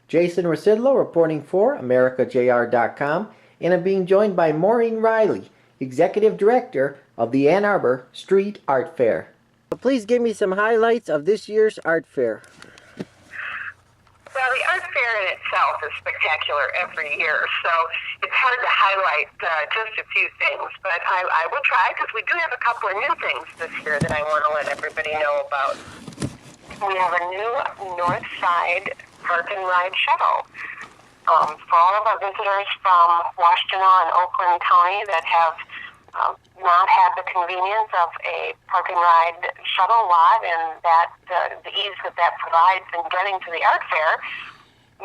Jason Rzucidlo reporting for AmericaJR.com, and I'm being joined by Maureen Riley, Executive Director of the Ann Arbor Street Art Fair. Please give me some highlights of this year's art fair. Well, the art fair in itself is spectacular every year, so it's hard to highlight just a few things, but I will try, because we do have a couple of new things this year that I want to let everybody know about. We have a new North Side Park and Ride shuttle. For all of our visitors from Washtenaw and Oakland County that have not had the convenience of a park and ride shuttle lot and that the ease that provides in getting to the art fair,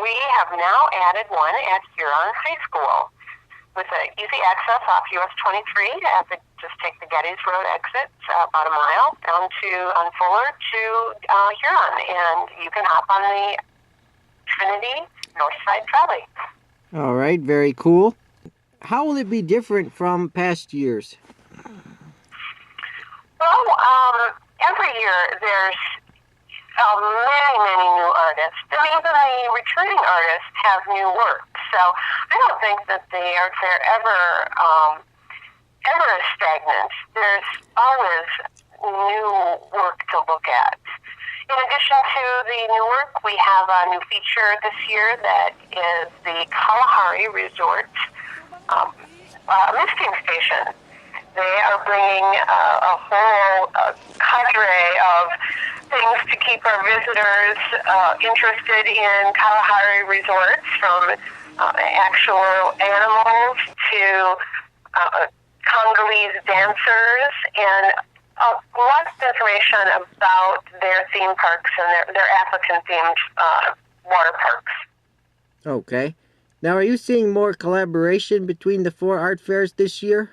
we have now added one at Huron High School with easy access off US 23. Just take the Gettys Road exit about a mile down on Fuller to Huron, and you can hop on the Trinity Northside trolley. All right, very cool. How will it be different from past years? Well, every year there's many new artists, and even the returning artists have new work. So I don't think that the art fair ever is stagnant. There's always new work to look at. In addition to the new work, we have a new feature this year that is the Kalahari Resort misting station. They are bringing a whole cadre of things to keep our visitors interested in Kalahari resorts, from actual animals to Congolese dancers, and lots of information about their theme parks and their African-themed water parks. Okay. Now, are you seeing more collaboration between the four art fairs this year?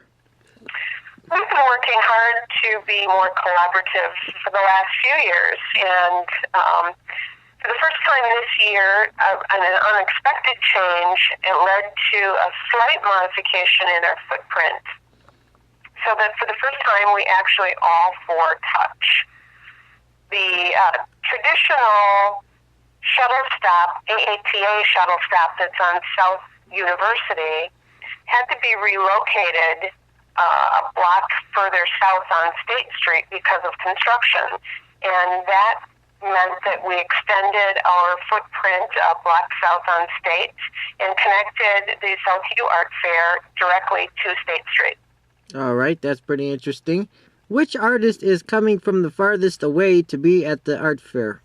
We've been working hard to be more collaborative for the last few years, and for the first time this year, an unexpected change, it led to a slight modification in our footprint, so that for the first time we actually all four touch. The traditional shuttle stop, AATA shuttle stop that's on South University, had to be relocated a block further south on State Street because of construction, and that meant that we extended our footprint a block south on State and connected the Southview Art Fair directly to State Street. All right, that's pretty interesting. Which artist is coming from the farthest away to be at the art fair?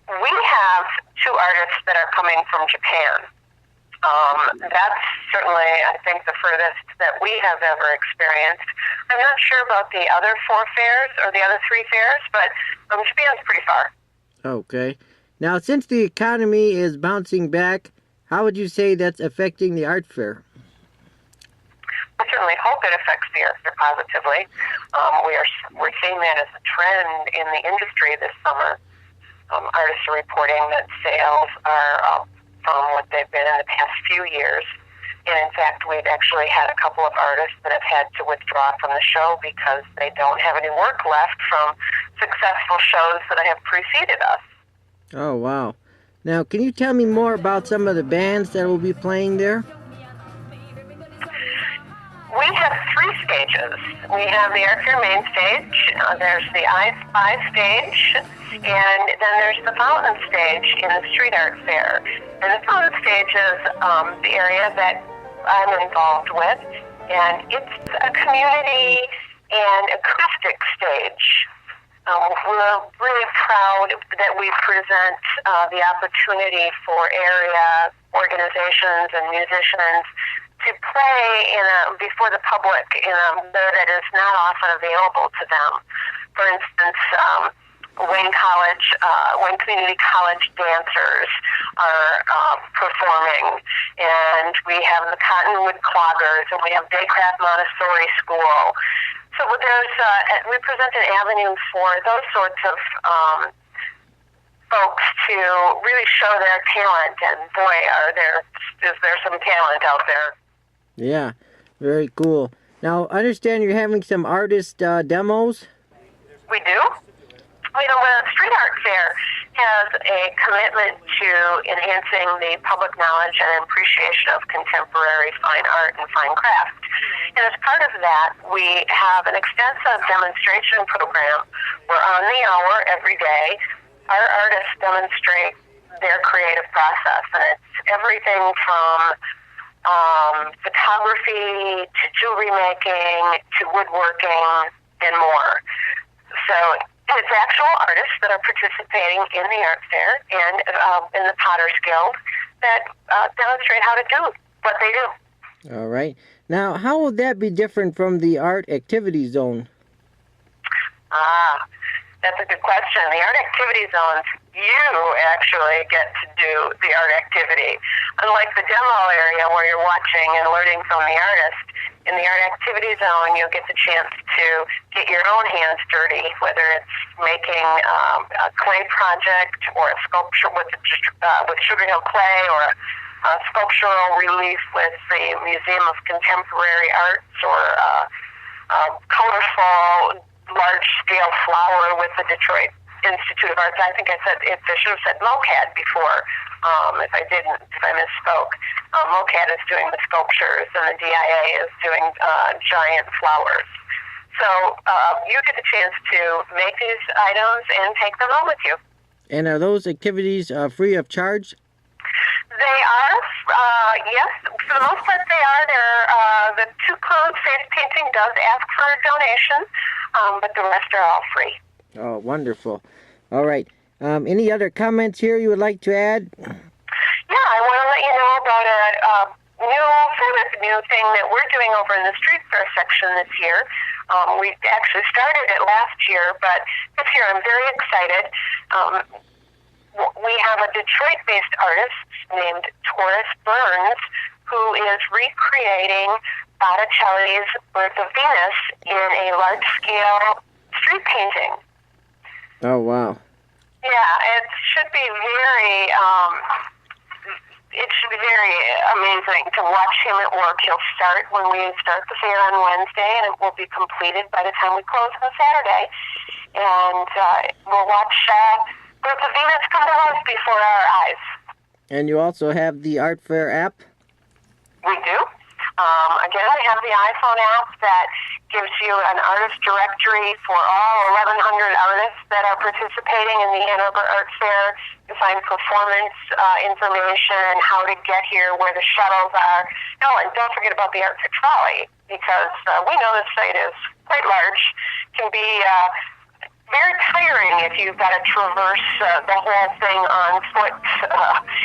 We have two artists that are coming from Japan. That's certainly, I think, the furthest that we have ever experienced. I'm not sure about the other four fairs or the other three fairs, but Japan's pretty far. Okay. Now, since the economy is bouncing back, how would you say that's affecting the art fair? I certainly hope it affects the art fair positively. We're seeing that as a trend in the industry this summer. Artists are reporting that sales are up from what they've been in the past few years. And in fact, we've actually had a couple of artists that have had to withdraw from the show because they don't have any work left from successful shows that have preceded us. Oh, wow. Now, can you tell me more about some of the bands that will be playing there? We have three stages. We have the art fair main stage, there's the I Spy stage, and then there's the fountain stage in the street art fair. And the fountain stage is the area that I'm involved with, and it's a community and acoustic stage. We're really proud that we present the opportunity for area organizations and musicians to play before the public in a way that is not often available to them. For instance, Wayne Community College dancers are performing, and we have the Cottonwood Cloggers, and we have Daycraft Montessori School. So we present an avenue for those sorts of folks to really show their talent, and boy, is there some talent out there. Yeah, very cool. Now, I understand you're having some artist demos? We do. The street art fair has a commitment to enhancing the public knowledge and appreciation of contemporary fine art and fine craft. And as part of that, we have an extensive demonstration program where on the hour every day, our artists demonstrate their creative process. And it's everything from photography to jewelry making to woodworking and more. So it's actual artists that are participating in the art fair and in the Potter's Guild that demonstrate how to do what they do. All right. Now, how will that be different from the art activity zone? That's a good question. The art activity zones, you actually get to do the art activity. Unlike the demo area where you're watching and learning from the artist, in the art activity zone, you'll get the chance to get your own hands dirty, whether it's making a clay project or a sculpture with Sugar Hill clay, or a sculptural relief with the Museum of Contemporary Arts, or a colorful large-scale flower with the Detroit Institute of Arts. I think I should have said MOCAD before. If I didn't, if I misspoke. MOCAD is doing the sculptures, and the DIA is doing giant flowers. So you get the chance to make these items and take them home with you. And are those activities free of charge? They are, yes. For the most part, they are. The two-cone face painting does ask for a donation, but the rest are all free. Oh, wonderful. All right. Any other comments here you would like to add? Yeah, I want to let you know about a new thing that we're doing over in the street fair section this year. We actually started it last year, but this year I'm very excited. We have a Detroit-based artist named Taurus Burns who is recreating Botticelli's Birth of Venus in a large-scale street painting. Oh, wow. Yeah, it should be very amazing to watch him at work. He'll start when we start the fair on Wednesday, and it will be completed by the time we close on Saturday. And we'll watch Birth of Venus come to life before our eyes. And you also have the Art Fair app? We do. Again, we have the iPhone app that gives you an artist directory for all 1,100 artists that are participating in the Ann Arbor Art Fair. You find performance information, how to get here, where the shuttles are. Oh, and don't forget about the Art Fair trolley, because we know this site is quite large. It can be very tiring if you've got to traverse the whole thing on foot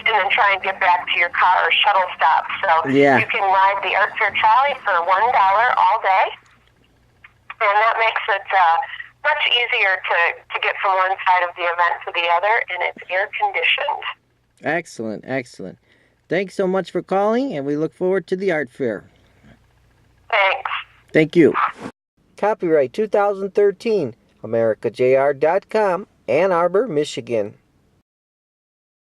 and then try and get back to your car or shuttle stop. So yeah. You can ride the Art Fair trolley for $1 all day, and that makes it much easier to get from one side of the event to the other, and it's air-conditioned. Excellent, excellent. Thanks so much for calling, and we look forward to the Art Fair. Thanks. Thank you. Copyright 2013. AmericaJR.com, Ann Arbor, Michigan.